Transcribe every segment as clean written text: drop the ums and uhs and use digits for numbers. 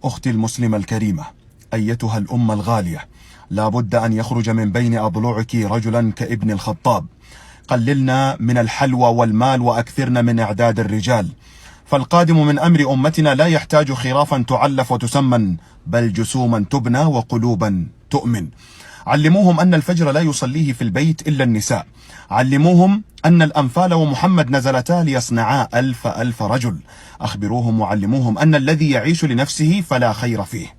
أختي المسلمة الكريمة، أيتها الأمة الغالية، لا بد أن يخرج من بين أضلوعك رجلا كابن الخطاب. قللنا من الحلوى والمال وأكثرنا من إعداد الرجال، فالقادم من أمر أمتنا لا يحتاج خرافا تعلف وتسمن، بل جسوما تبنى وقلوبا تؤمن. علموهم أن الفجر لا يصليه في البيت إلا النساء. علموهم أن الأنفال ومحمد نزلتا ليصنعا ألف رجل. أخبروهم وعلموهم أن الذي يعيش لنفسه فلا خير فيه.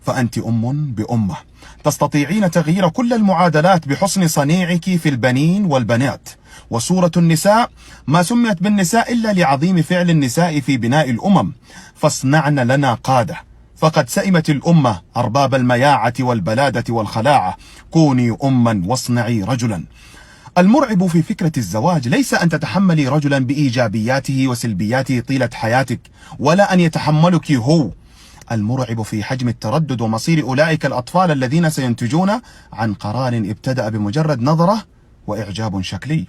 فأنت أم بأمة، تستطيعين تغيير كل المعادلات بحسن صنيعك في البنين والبنات. وسورة النساء ما سميت بالنساء إلا لعظيم فعل النساء في بناء الأمم. فاصنعن لنا قادة، فقد سئمت الأمة أرباب المياعة والبلادة والخلاعة. كوني أما واصنعي رجلا. المرعب في فكرة الزواج ليس أن تتحملي رجلا بإيجابياته وسلبياته طيلة حياتك، ولا أن يتحملك هو. المرعب في حجم التردد ومصير أولئك الأطفال الذين سينتجون عن قرار ابتدأ بمجرد نظرة وإعجاب شكلي.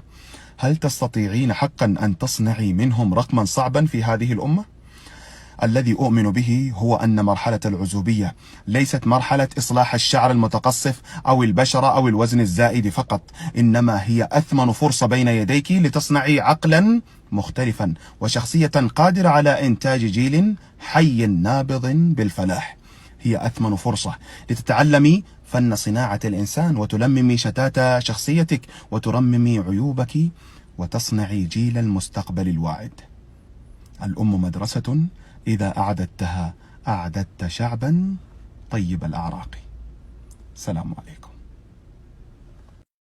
هل تستطيعين حقا أن تصنعي منهم رقما صعبا في هذه الأمة؟ الذي أؤمن به هو أن مرحلة العزوبية ليست مرحلة إصلاح الشعر المتقصف أو البشرة أو الوزن الزائد فقط، إنما هي أثمن فرصة بين يديك لتصنعي عقلا مختلفا وشخصية قادرة على إنتاج جيل حي نابض بالفلاح. هي أثمن فرصة لتتعلمي فن صناعة الإنسان وتلممي شتات شخصيتك وترممي عيوبك وتصنعي جيل المستقبل الواعد. الأم مدرسة إذا أعددتها أعددت شعبا طيب الأعراق. السلام عليكم.